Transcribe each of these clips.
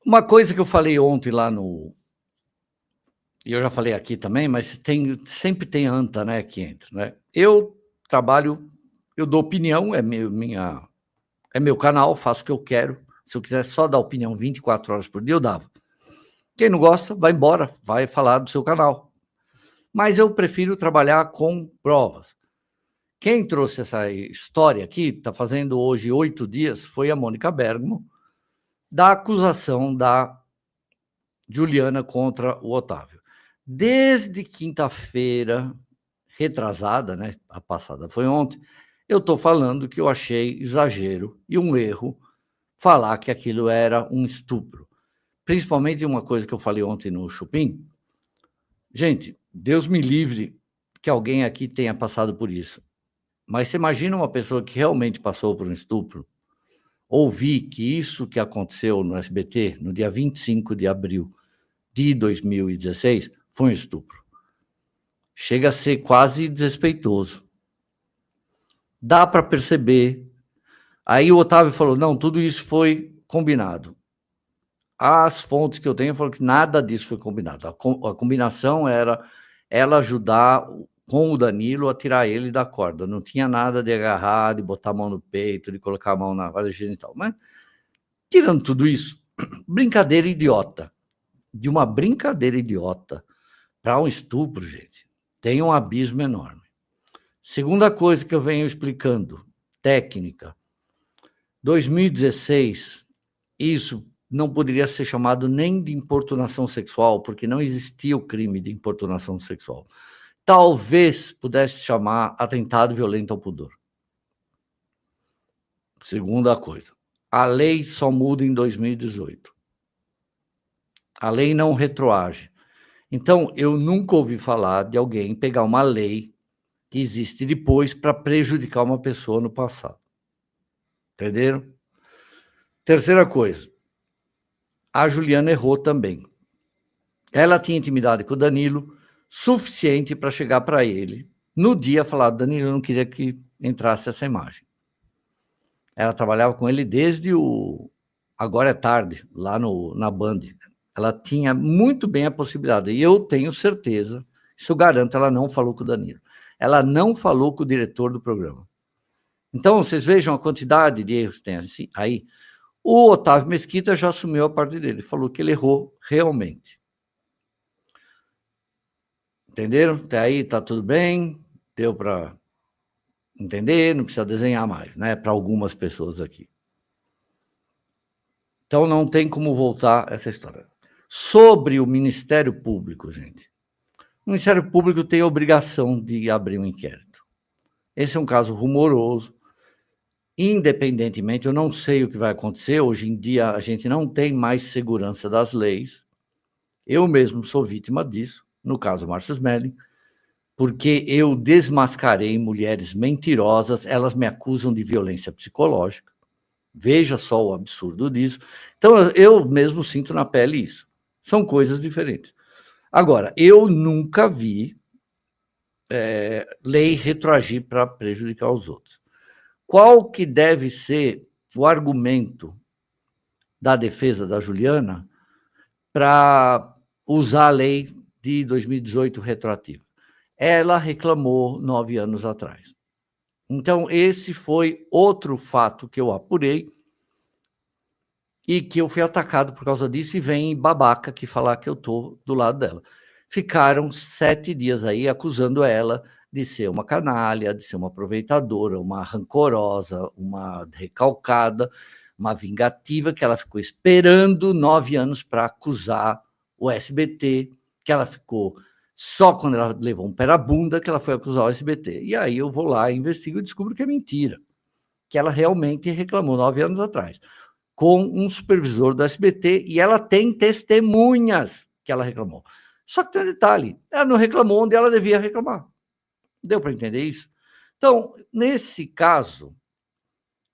Uma coisa que eu falei ontem lá no e eu já falei aqui também, mas sempre tem anta, né, que entra, né. Eu trabalho eu dou opinião, é meu canal, faço o que eu quero. Se eu quiser só dar opinião 24 horas por dia, eu dava. Quem não gosta, vai embora, vai falar do seu canal. Mas eu prefiro trabalhar com provas. Quem trouxe essa história aqui, está fazendo hoje 8 dias, foi a Mônica Bergamo, da acusação da Juliana contra o Otávio. Desde quinta-feira retrasada, né, a passada foi ontem, eu estou falando que eu achei exagero e um erro falar que aquilo era um estupro. Principalmente uma coisa que eu falei ontem no Chupim. Gente, Deus me livre que alguém aqui tenha passado por isso. Mas você imagina uma pessoa que realmente passou por um estupro, ouvir que isso que aconteceu no SBT, no dia 25 de abril de 2016, foi um estupro. Chega a ser quase desrespeitoso. Dá para perceber. Aí o Otávio falou: não, tudo isso foi combinado. As fontes que eu tenho falam que nada disso foi combinado. A combinação era ela ajudar com o Danilo a tirar ele da corda. Não tinha nada de agarrar, de botar a mão no peito, de colocar a mão na área genital. Mas, tirando tudo isso, brincadeira idiota. De uma brincadeira idiota para um estupro, gente, tem um abismo enorme. Segunda coisa que eu venho explicando, técnica. 2016, isso não poderia ser chamado nem de importunação sexual, porque não existia o crime de importunação sexual. Talvez pudesse chamar atentado violento ao pudor. Segunda coisa, a lei só muda em 2018. A lei não retroage. Então, eu nunca ouvi falar de alguém pegar uma lei que existe depois para prejudicar uma pessoa no passado. Entenderam? Terceira coisa, a Juliana errou também. Ela tinha intimidade com o Danilo suficiente para chegar para ele no dia falar: Danilo, eu não queria que entrasse essa imagem. Ela trabalhava com ele desde o Agora é Tarde, lá na Band. Ela tinha muito bem a possibilidade, e eu tenho certeza, isso eu garanto, ela não falou com o Danilo. Ela não falou com o diretor do programa. Então, vocês vejam a quantidade de erros que tem assim, aí. O Otávio Mesquita já assumiu a parte dele, falou que ele errou realmente. Entenderam? Até aí está tudo bem, deu para entender, não precisa desenhar mais, né? Para algumas pessoas aqui. Então não tem como voltar essa história. Sobre o Ministério Público, gente. O Ministério Público tem a obrigação de abrir um inquérito. Esse é um caso rumoroso. Independentemente, eu não sei o que vai acontecer. Hoje em dia, a gente não tem mais segurança das leis. Eu mesmo sou vítima disso, no caso Márcio Smelling, porque eu desmascarei mulheres mentirosas, elas me acusam de violência psicológica. Veja só o absurdo disso. Então, eu mesmo sinto na pele isso. São coisas diferentes. Agora, eu nunca vi lei retroagir para prejudicar os outros. Qual que deve ser o argumento da defesa da Juliana para usar a lei de 2018 retroativa? Ela reclamou 9 anos atrás. Então, esse foi outro fato que eu apurei e que eu fui atacado por causa disso, e vem babaca que falar que eu estou do lado dela. Ficaram 7 dias aí acusando ela de ser uma canalha, de ser uma aproveitadora, uma rancorosa, uma recalcada, uma vingativa, que ela ficou esperando 9 anos para acusar o SBT, que ela ficou só quando ela levou um pé na bunda que ela foi acusar o SBT. E aí eu vou lá, investigo e descubro que é mentira, que ela realmente reclamou 9 anos atrás, com um supervisor do SBT, e ela tem testemunhas que ela reclamou. Só que tem um detalhe, ela não reclamou onde ela devia reclamar. Deu para entender isso? Então, nesse caso,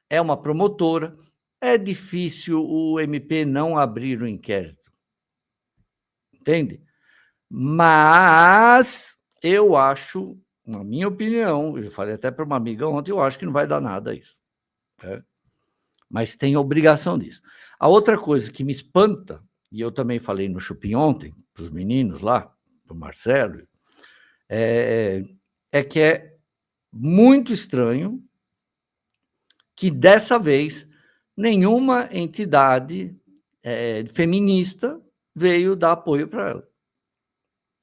é uma promotora, é difícil o MP não abrir o inquérito. Entende? Mas eu acho, na minha opinião, eu falei até para uma amiga ontem, eu acho que não vai dar nada isso. Né? Mas tem obrigação disso. A outra coisa que me espanta, e eu também falei no Chupim ontem, para os meninos lá, para o Marcelo, é que é muito estranho que, dessa vez, nenhuma entidade feminista veio dar apoio para ela.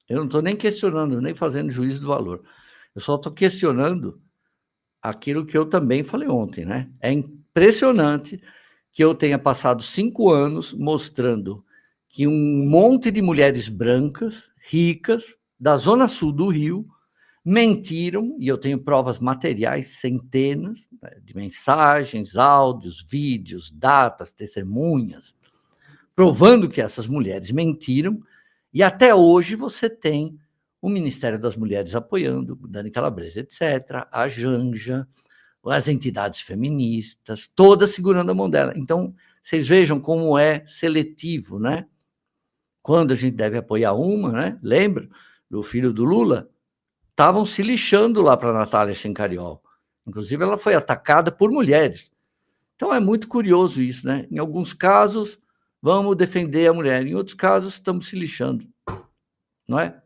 Eu não estou nem questionando, nem fazendo juízo do valor. Eu só estou questionando aquilo que eu também falei ontem, né? É impressionante que eu tenha passado 5 anos mostrando que um monte de mulheres brancas, ricas, da zona sul do Rio, mentiram, e eu tenho provas materiais, centenas, né, de mensagens, áudios, vídeos, datas, testemunhas, provando que essas mulheres mentiram, e até hoje você tem o Ministério das Mulheres apoiando, Dani Calabresa, etc., a Janja, as entidades feministas, todas segurando a mão dela. Então, vocês vejam como é seletivo, né? Quando a gente deve apoiar uma, né? Lembra do filho do Lula? Estavam se lixando lá para a Natália Schencariol. Inclusive, ela foi atacada por mulheres. Então, é muito curioso isso, né? Em alguns casos, vamos defender a mulher, em outros casos, estamos se lixando, não é?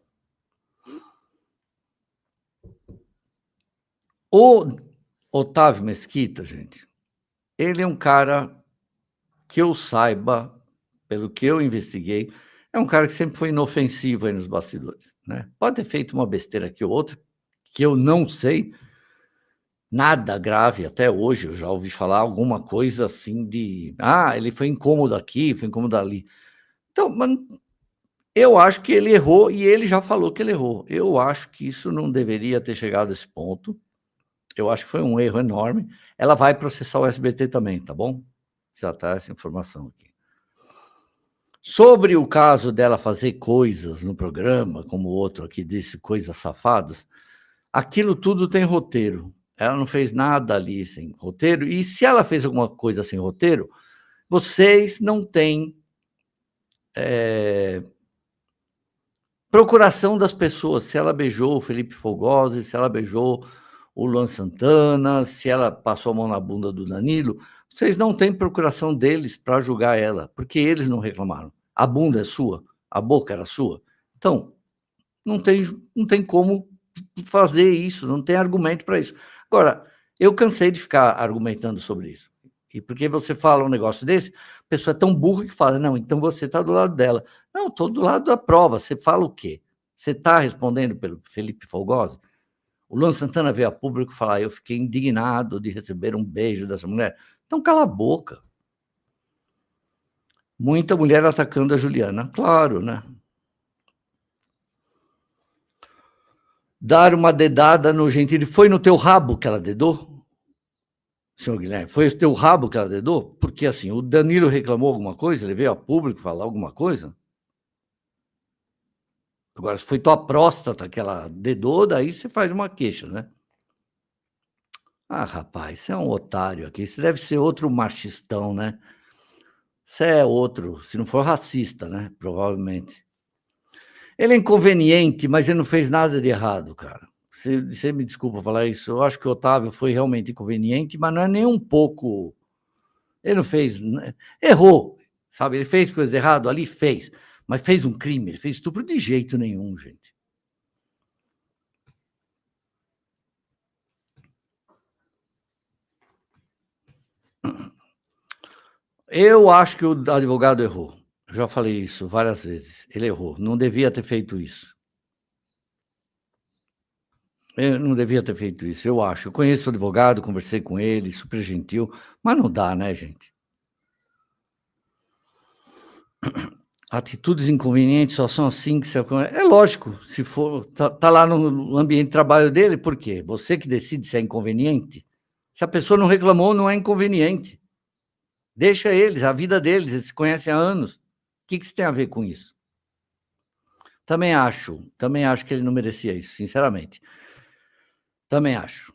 O Otávio Mesquita, gente, ele é um cara que eu saiba, pelo que eu investiguei, é um cara que sempre foi inofensivo aí nos bastidores, né? Pode ter feito uma besteira aqui ou outra, que eu não sei, nada grave até hoje, eu já ouvi falar alguma coisa assim de, ele foi incômodo aqui, foi incômodo ali. Então, eu acho que ele errou e ele já falou que ele errou. Eu acho que isso não deveria ter chegado a esse ponto. Eu acho que foi um erro enorme. Ela vai processar o SBT também, tá bom? Já está essa informação aqui. Sobre o caso dela fazer coisas no programa, como o outro aqui disse, coisas safadas, aquilo tudo tem roteiro. Ela não fez nada ali sem roteiro, e se ela fez alguma coisa sem roteiro, vocês não têm procuração das pessoas, se ela beijou o Felipe Fogosi, se ela beijou o Luan Santana, se ela passou a mão na bunda do Danilo, vocês não têm procuração deles para julgar ela, porque eles não reclamaram. A bunda é sua, a boca era sua. Então, não tem como fazer isso, não tem argumento para isso. Agora, eu cansei de ficar argumentando sobre isso. E porque você fala um negócio desse, a pessoa é tão burra que fala, não, então você está do lado dela. Não, estou do lado da prova. Você fala o quê? Você está respondendo pelo Felipe Fogosi? O Luan Santana veio a público falar, eu fiquei indignado de receber um beijo dessa mulher. Então, cala a boca. Muita mulher atacando a Juliana. Claro, né? Dar uma dedada no Gentili. Foi no teu rabo que ela dedou? Senhor Guilherme, foi o teu rabo que ela dedou? Porque, assim, o Danilo reclamou alguma coisa? Ele veio a público falar alguma coisa? Agora, se foi tua próstata que ela dedou, daí você faz uma queixa, né? Rapaz, você é um otário aqui. Você deve ser outro machistão, né? Você é outro, se não for racista, né? Provavelmente. Ele é inconveniente, mas ele não fez nada de errado, cara. Você me desculpa falar isso. Eu acho que o Otávio foi realmente inconveniente, mas não é nem um pouco. Ele não fez. Errou, sabe? Ele fez coisa errada ali? Fez. Mas fez um crime, ele fez estupro de jeito nenhum, gente. Eu acho que o advogado errou. Eu já falei isso várias vezes. Ele errou. Não devia ter feito isso. Eu não devia ter feito isso, eu acho. Eu conheço o advogado, conversei com ele, super gentil, mas não dá, né, gente? Atitudes inconvenientes só são assim que você... É lógico, se for, tá lá no ambiente de trabalho dele, por quê? Você que decide se é inconveniente. Se a pessoa não reclamou, não é inconveniente. Deixa eles, a vida deles, eles se conhecem há anos. O que isso tem a ver com isso? Também acho que ele não merecia isso, sinceramente. Também acho.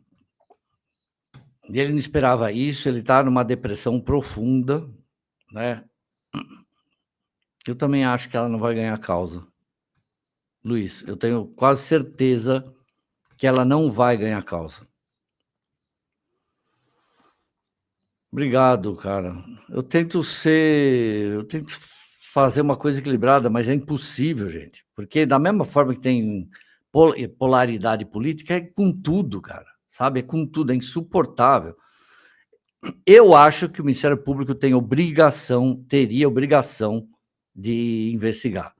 E ele não esperava isso, ele está numa depressão profunda, né? Eu também acho que ela não vai ganhar a causa. Luiz, eu tenho quase certeza que ela não vai ganhar a causa. Obrigado, cara. Eu tento fazer uma coisa equilibrada, mas é impossível, gente, porque da mesma forma que tem polaridade política, é com tudo, cara, sabe, é com tudo, é insuportável. Eu acho que o Ministério Público teria obrigação de investigar.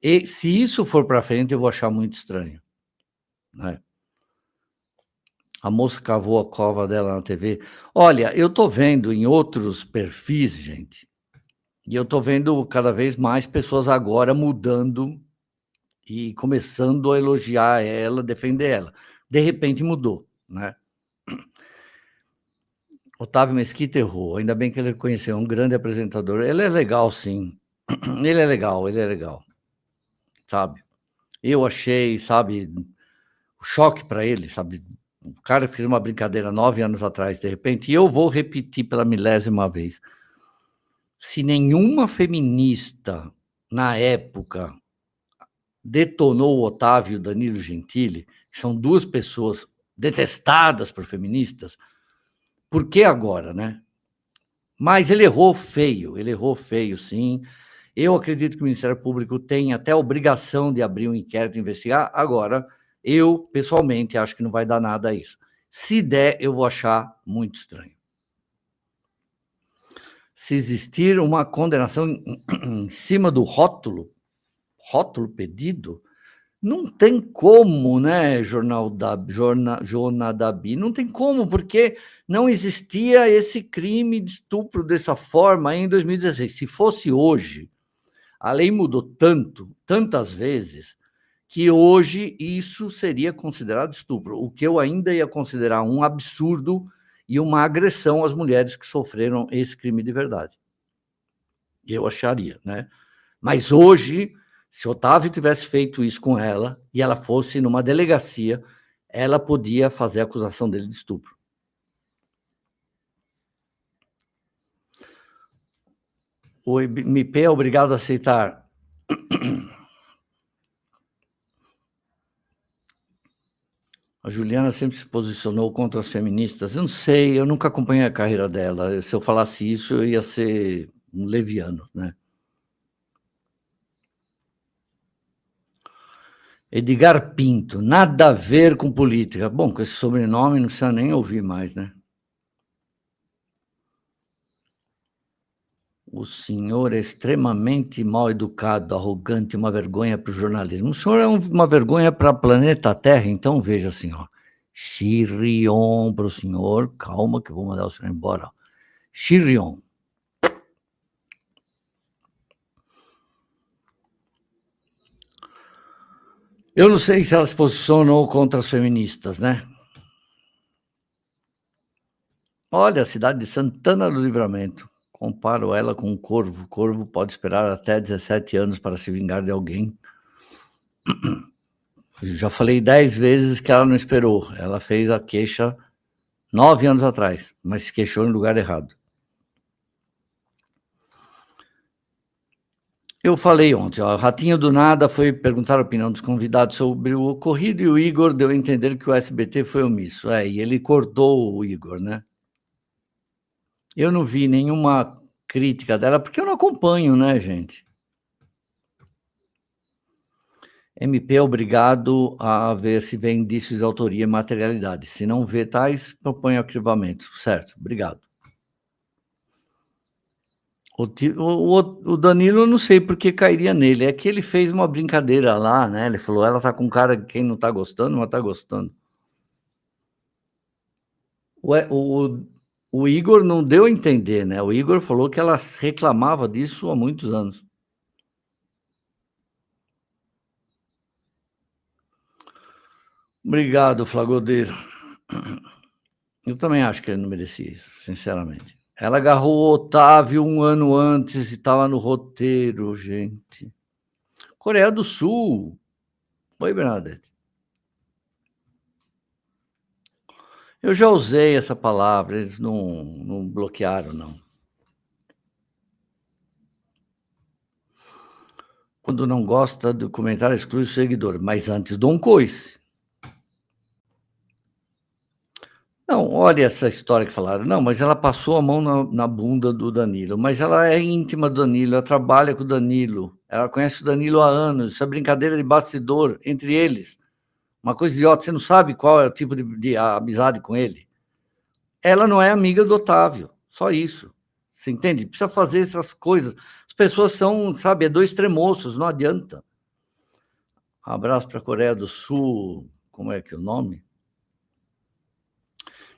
E se isso for para frente, eu vou achar muito estranho, né. A moça cavou a cova dela na TV. Olha, eu tô vendo em outros perfis, gente, e eu tô vendo cada vez mais pessoas agora mudando e começando a elogiar ela, defender ela. De repente mudou, né. Otávio Mesquita errou, ainda bem que ele conheceu um grande apresentador. Ele é legal sim, ele é legal, sabe. Eu achei, sabe, o choque para ele, sabe. O cara fez uma brincadeira 9 anos atrás, de repente, e eu vou repetir pela milésima vez. Se nenhuma feminista, na época, detonou o Otávio e o Danilo Gentili, que são 2 pessoas detestadas por feministas, por que agora, né? Mas ele errou feio sim. Eu acredito que o Ministério Público tem até a obrigação de abrir um inquérito e investigar. Agora, eu, pessoalmente, acho que não vai dar nada a isso. Se der, eu vou achar muito estranho. Se existir uma condenação em cima do rótulo pedido, não tem como, né, Jorna Dabi, não tem como, porque não existia esse crime de estupro dessa forma em 2016. Se fosse hoje, a lei mudou tantas vezes, que hoje isso seria considerado estupro, o que eu ainda ia considerar um absurdo e uma agressão às mulheres que sofreram esse crime de verdade. Eu acharia, né? Mas hoje, se Otávio tivesse feito isso com ela e ela fosse numa delegacia, ela podia fazer a acusação dele de estupro. O MP é obrigado a aceitar. A Juliana sempre se posicionou contra as feministas. Eu não sei, eu nunca acompanhei a carreira dela. Se eu falasse isso, eu ia ser um leviano, né? Edgar Pinto, nada a ver com política. Bom, com esse sobrenome não precisa nem ouvir mais, né? O senhor é extremamente mal educado, arrogante, uma vergonha para o jornalismo. O senhor é uma vergonha para o planeta Terra, então veja, senhor. Chirion para o senhor. Calma que eu vou mandar o senhor embora. Chirion. Eu não sei se ela se posicionou contra as feministas, né? Olha, a cidade de Santana do Livramento. Comparo ela com um corvo. O corvo pode esperar até 17 anos para se vingar de alguém. Já falei 10 vezes que ela não esperou. Ela fez a queixa 9 anos atrás, mas se queixou no lugar errado. Eu falei ontem, ó, Ratinho do Nada foi perguntar a opinião dos convidados sobre o ocorrido e o Igor deu a entender que o SBT foi omisso. E ele cortou o Igor, né? Eu não vi nenhuma crítica dela, porque eu não acompanho, né, gente? MP é obrigado a ver se vê indícios de autoria e materialidade. Se não vê tais, propõe arquivamento. Certo, obrigado. O Danilo, eu não sei por que cairia nele. É que ele fez uma brincadeira lá, né? Ele falou, ela tá com cara de quem não tá gostando, mas tá gostando. O Igor não deu a entender, né? O Igor falou que ela reclamava disso há muitos anos. Obrigado, Flagodeiro. Eu também acho que ele não merecia isso, sinceramente. Ela agarrou o Otávio 1 ano antes e estava no roteiro, gente. Coreia do Sul. Oi, Bernadette. Eu já usei essa palavra, eles não bloquearam, não. Quando não gosta do comentário, exclui o seguidor, mas antes Dom Coice. Não, Não, olha essa história que falaram. Não, mas ela passou a mão na bunda do Danilo, mas ela é íntima do Danilo, ela trabalha com o Danilo, ela conhece o Danilo há anos, isso é brincadeira de bastidor entre eles. Uma coisa idiota, você não sabe qual é o tipo de amizade com ele. Ela não é amiga do Otávio, só isso. Você entende? Precisa fazer essas coisas. As pessoas são, sabe, é dois tremoços, não adianta. Abraço para a Coreia do Sul, como é que é o nome?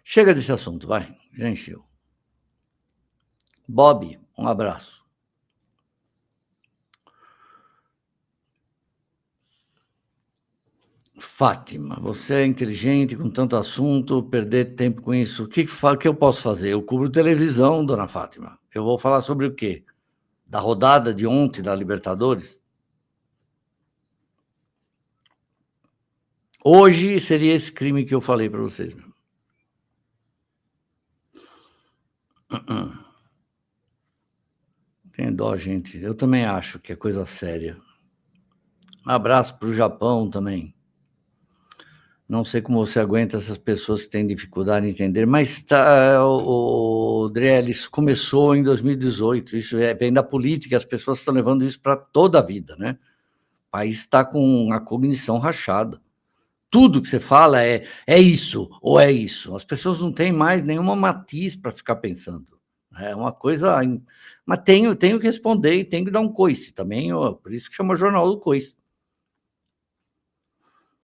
Chega desse assunto, vai, já encheu. Bob, um abraço. Fátima, você é inteligente com tanto assunto, perder tempo com isso. O que eu posso fazer? Eu cubro televisão, dona Fátima. Eu vou falar sobre o quê? Da rodada de ontem da Libertadores? Hoje seria esse crime que eu falei para vocês. Tem dó, gente. Eu também acho que é coisa séria. Um abraço para o Japão também. Não sei como você aguenta essas pessoas que têm dificuldade em entender, mas o Drelli, isso começou em 2018, isso vem da política, as pessoas estão levando isso para toda a vida, né? O país está com a cognição rachada. Tudo que você fala é isso ou é isso. As pessoas não têm mais nenhuma matiz para ficar pensando. É uma coisa. Mas tenho que responder e tenho que dar um coice também, por isso que chama Jornal do Coice.